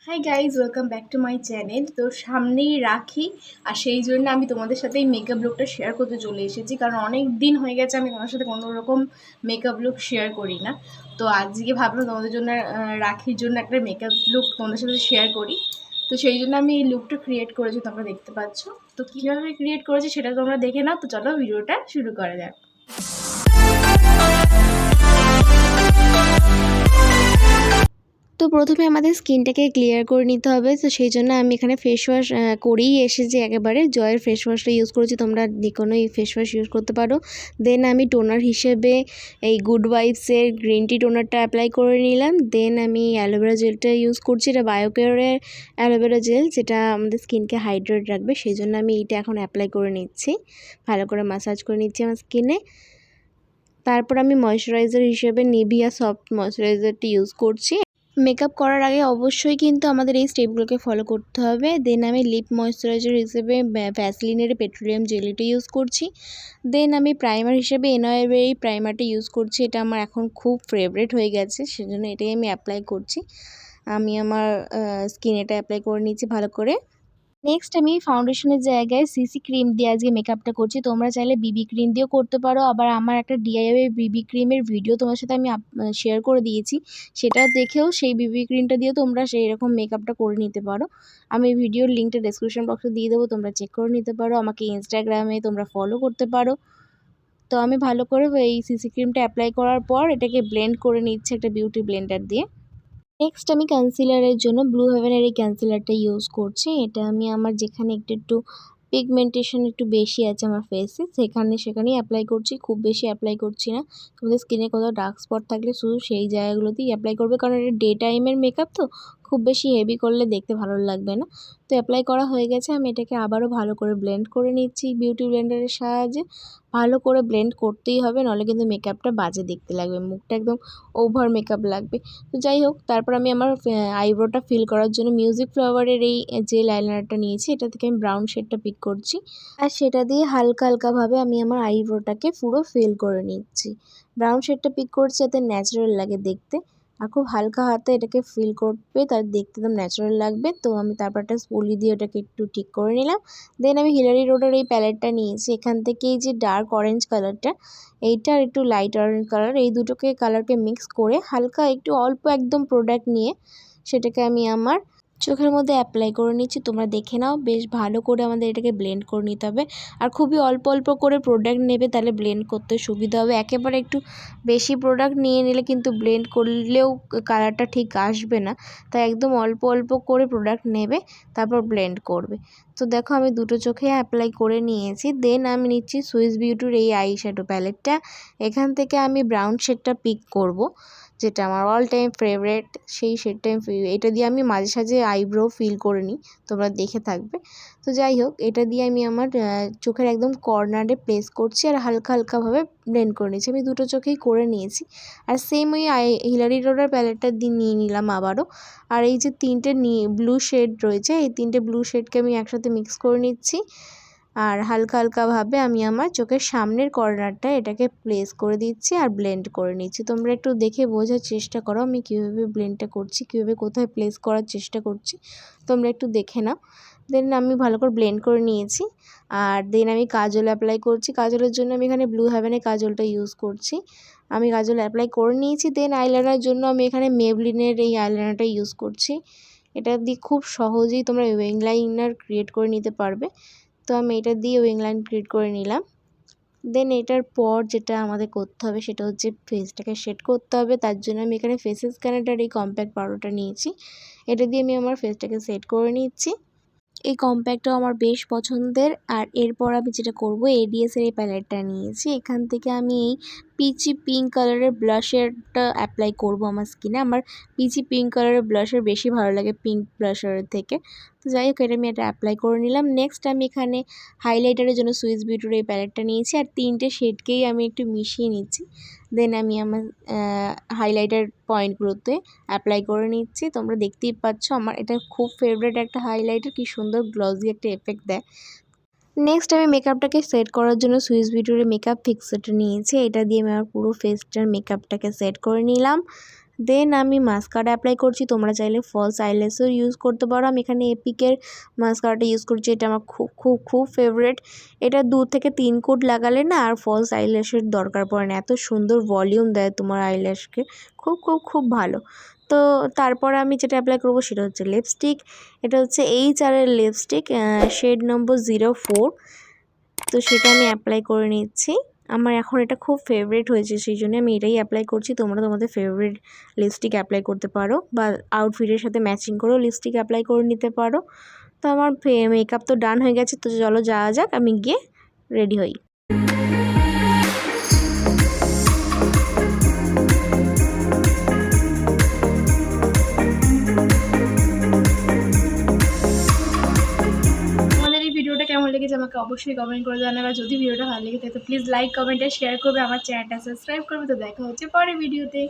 Hi guys, welcome back to my channel. তো সামনেই রাখি, আর সেই জন্য আমি তোমাদের সাথে এই মেকআপ লুকটা শেয়ার করতে চলে এসেছি, কারণ অনেক দিন হয়ে গেছে আমি তোমাদের সাথে কোনো রকম মেকআপ লুক শেয়ার করি না। তো আজকে ভাবলাম তোমাদের জন্য রাখির জন্য একটা মেকআপ লুক তোমাদের সাথে শেয়ার করি। তো সেই জন্য আমি এই লুকটা ক্রিয়েট করেছি, তোমরা দেখতে পাচ্ছ। তো কীভাবে ক্রিয়েট করেছি সেটা তোমরা দেখে নাও। তো চলো ভিডিওটা শুরু করা যাক। তো প্রথমে আমাদের স্কিনটাকে ক্লিয়ার করে নিতে হবে। তো সেই জন্য আমি এখানে ফেস ওয়াশ করেই এসেছি, একেবারে জয়ের ফেস ওয়াশটা ইউজ করেছি। তোমরা যে কোনো ফেস ওয়াশ ইউজ করতে পারো। দেন আমি টোনার হিসেবে এই গুড ভাইবসের গ্রিন টি টোনারটা অ্যাপ্লাই করে নিলাম। দেন আমি অ্যালোভেরা জেলটা ইউজ করছি। এটা বায়োকেয়ারের অ্যালোভেরা জেল, যেটা আমাদের স্কিনকে হাইড্রেট রাখবে। সেই জন্য আমি এইটা এখন অ্যাপ্লাই করে নিচ্ছি, ভালো করে ম্যাসাজ করে নিচ্ছি আমার স্কিনে। তারপর আমি ময়শ্চারাইজার হিসেবে নিভিয়া সফট ময়শ্চারাইজারটি ইউজ করছি। মেকআপ করার আগে অবশ্যই কিন্তু আমাদের এই স্টেপগুলোকে ফলো করতে হবে। দেন আমি লিপ ময়শ্চারাইজার হিসেবে ভ্যাসলিনের পেট্রোলিয়াম জেলিটা ইউজ করছি। দেন আমি প্রাইমার হিসেবে এনওয়ের এই প্রাইমারটা ইউজ করছি। এটা আমার এখন খুব ফেভারিট হয়ে গেছে, সেজন্য এটাই আমি অ্যাপ্লাই করছি। আমি আমার স্কিনে এটা অ্যাপ্লাই করে নিচ্ছি ভালো করে। নেক্সট আমি ফাউন্ডেশনের জায়গায় সিসি ক্রিম দিয়ে আজকে মেকআপটা করছি। তোমরা চাইলে বিবি ক্রিম দিয়েও করতে পারো। আবার আমার একটা ডিআইওয়াই বিবি ক্রিমের ভিডিও তোমার সাথে আমি শেয়ার করে দিয়েছি, সেটা দেখেও সেই বিবি ক্রিমটা দিয়েও তোমরা সেই রকম মেকআপটা করে নিতে পারো। আমি ভিডিওর লিঙ্কটা ডেসক্রিপশন বক্সে দিয়ে দেবো, তোমরা চেক করে নিতে পারো। আমাকে ইনস্টাগ্রামে তোমরা ফলো করতে পারো। তো আমি ভালো করে এই সিসি ক্রিমটা অ্যাপ্লাই করার পর এটাকে ব্লেন্ড করে নিচ্ছি একটা বিউটি ব্লেন্ডার দিয়ে। নেক্সট আমি কনসিলারের জন্য ব্লু হেভেনের এই কনসিলারটা ইউজ করছি। এটা আমি আমার যেখানে একটু পিগমেন্টেশন একটু বেশি আছে আমার ফেসে, সেখানেই অ্যাপ্লাই করছি। খুব বেশি অ্যাপ্লাই করছি না। তোমাদের স্কিনে কোথাও ডার্ক স্পট থাকলে শুধু সেই জায়গাগুলোতেই অ্যাপ্লাই করবে, কারণ এটা ডে টাইমের মেকআপ, তো খুব বেশি হেভি করলে দেখতে ভালো লাগবে না। তো অ্যাপ্লাই করা হয়ে গেছে। আমি এটাকে আবারও ভালো করে ব্লেন্ড করে নিচ্ছি বিউটি ব্লেন্ডারের সাহায্যে। ভালো করে ব্লেন্ড করতেই হবে, নাহলে কিন্তু মেকআপটা বাজে দেখতে লাগবে, মুখটা একদম ওভার মেকআপ লাগবে। তো যাই হোক, তারপর আমি আমার আইব্রোটা ফিল করার জন্য মিউজিক ফ্লাওয়ারের এই জেল আইলাইনারটা নিয়েছি। এটা থেকে আমি ব্রাউন শেডটা পিক করছি, আর সেটা দিয়ে হালকা হালকাভাবে আমি আমার আইব্রোটাকে পুরো ফিল করে নিচ্ছি। ব্রাউন শেডটা পিক করছি যাতে ন্যাচারাল লাগে দেখতে, আর খুব হালকা হাতে এটাকে ফিল করবে, তার দেখতে একদম ন্যাচারাল লাগবে। তো আমি তারপর একটা স্পুলি দিয়ে ওটাকে একটু ঠিক করে নিলাম। দেন আমি হিলারি রোডের এই প্যালেটটা নিয়েছি। এখান থেকে এই যে ডার্ক অরেঞ্জ কালারটা, এইটা আর একটু লাইট অরেঞ্জ কালার, এই দুটোকে কালারকে মিক্স করে হালকা একটু অল্প একদম প্রোডাক্ট নিয়ে সেটাকে আমি আমার চোখের মধ্যে অ্যাপ্লাই করে নিচ্ছি। তোমরা দেখে নাও, বেশ ভালো করে আমাদের এটাকে ব্লেন্ড করে নিতে হবে। আর খুবই অল্প অল্প করে প্রোডাক্ট নেবে, তাহলে ব্লেন্ড করতে সুবিধা হবে। একেবারে একটু বেশি প্রোডাক্ট নিয়ে নিলে কিন্তু ব্লেন্ড করলেও কালারটা ঠিক আসবে না। তাই একদম অল্প অল্প করে প্রোডাক্ট নেবে, তারপর ব্লেন্ড করবে। তো দেখো আমি দুটো চোখে অ্যাপ্লাই করে নিয়েছি। দেন আমি নিচ্ছি সুইস বিউটির এই আই শ্যাডো প্যালেটটা। এখান থেকে আমি ব্রাউন শেডটা পিক করব, যেটা আমার অল টাইম ফেভারেট। সেই শেডটা এটা দিয়ে আমি মাঝে সাঝে আইব্রো ফিল করে নিই, তোমরা দেখে থাকবে। তো যাই হোক, এটা দিয়ে আমি আমার চোখের একদম কর্নারে প্লেস করছি, আর হালকা হালকাভাবে ব্লেন্ড করে নিয়েছি। আমি দুটো চোখেই করে নিয়েছি। আর সেম ওই হিলারি রোডার প্যালেটটা দিয়ে নিয়ে নিলাম আবারও। আর এই যে তিনটে ব্লু শেড রয়েছে, এই তিনটে ব্লু শেডকে আমি একসাথে মিক্স করে নিচ্ছি। আর হালকা হালকাভাবে আমি আমার চোখের সামনের কর্নারটা এটাকে প্লেস করে দিচ্ছি আর ব্লেন্ড করে নিচ্ছি। তোমরা একটু দেখে বোঝার চেষ্টা করো আমি কীভাবে ব্লেন্ডটা করছি, কীভাবে কোথায় প্লেস করার চেষ্টা করছি, তোমরা একটু দেখে নাও। দেন আমি ভালো করে ব্লেন্ড করে নিয়েছি। আর দেন আমি কাজল অ্যাপ্লাই করছি। কাজলের জন্য আমি এখানে ব্লু হেভেনের কাজলটা ইউজ করছি। আমি কাজল অ্যাপ্লাই করে নিয়েছি। দেন আইলাইনারের জন্য আমি এখানে মেবলিনের এই আইলাইনারটা ইউজ করছি। এটা দিয়ে খুব সহজেই তোমরা উইং লাইনার ক্রিয়েট করে নিতে পারবে। তো আমি এটা দিয়ে উইং লাইন ক্রিয়েট করে নিলাম। দেন এটার পর যেটা আমাদের করতে হবে সেটা হচ্ছে ফেসটাকে শেড করতে হবে। তার জন্য আমি এখানে ফেসেস কানেক্টার এই কম্প্যাক্ট পাউডারটা নিয়েছি। এটা দিয়ে আমি আমার ফেসটাকে সেট করে নিচ্ছি। এই কম্প্যাক্টটাও আমার বেশ পছন্দের। আর এরপর আমি যেটা করব, এডিএসের এই প্যালেটটা নিয়েছি। এখান থেকে আমি এই পিচি পিঙ্ক কালারের ব্লাশারটা অ্যাপ্লাই করব আমার স্কিনে। আমার পিচি পিঙ্ক কালারের ব্লাশার বেশি ভালো লাগে পিঙ্ক ব্লাশারের থেকে। তো যাই হোক, আমি এটা অ্যাপ্লাই করে নিলাম। নেক্সট আমি এখানে হাইলাইটারের জন্য সুইস বিউটির এই প্যালেটটা নিয়েছি, আর তিনটে শেডকেই আমি একটু মিশিয়ে নিচ্ছি। দেন আমি আমার হাইলাইটার পয়েন্টগুলোতে অ্যাপ্লাই করে নিচ্ছি। তোমরা দেখতেই পাচ্ছ আমার এটা খুব ফেভারিট একটা হাইলাইটার, কি সুন্দর গ্লসি একটা এফেক্ট দেয়। নেক্সট আমি মেকআপটাকে সেট করার জন্য সুইস বিউটির মেকআপ ফিক্সারটা নিয়েছি। এটা দিয়ে আমি আমার পুরো ফেসটার মেকআপটাকে সেট করে নিলাম। দেন আমি মাস্কারা অ্যাপ্লাই করছি। তোমরা চাইলে ফলস আইল্যাশও ইউজ করতে পারো। আমি এখানে এপিকের মাস্কারাটা ইউজ করছি, এটা আমার খুব খুব খুব ফেভারিট। এটা 2 থেকে 3 কোট লাগালে না আর ফলস আইল্যাশের দরকার পড়ে না, এত সুন্দর ভলিউম দেয় তোমার আইল্যাশকে, খুব খুব খুব ভালো। তো তারপর আমি যেটা অ্যাপ্লাই করবো সেটা হচ্ছে লিপস্টিক। এটা হচ্ছে HR এর লিপস্টিক, শেড নম্বর 04। তো সেটা আমি অ্যাপ্লাই করে নিচ্ছি। আমার এখন এটা খুব ফেভারিট হয়েছে, সেই জন্য আমি এটাই অ্যাপ্লাই করছি। তোমরা তোমাদের ফেভারিট লিপস্টিক অ্যাপ্লাই করতে পারো বা আউটফিটের সাথে ম্যাচিং করেও লিপস্টিক অ্যাপ্লাই করে নিতে পারো। তো আমার মেকআপ তো ডান হয়ে গেছে, তো চলো যাওয়া যাক, আমি গিয়ে রেডি হই। আমাদের এই ভিডিওটা কেমন লেগেছে আমাকে অবশ্যই কমেন্ট করে জানাবে। আর যদি ভিডিওটা ভালো লেগে থাকে তো প্লিজ লাইক, কমেন্ট আর শেয়ার করবে, আমার চ্যানেলটা সাবস্ক্রাইব করবে। তো দেখা হচ্ছে পরের ভিডিওতে।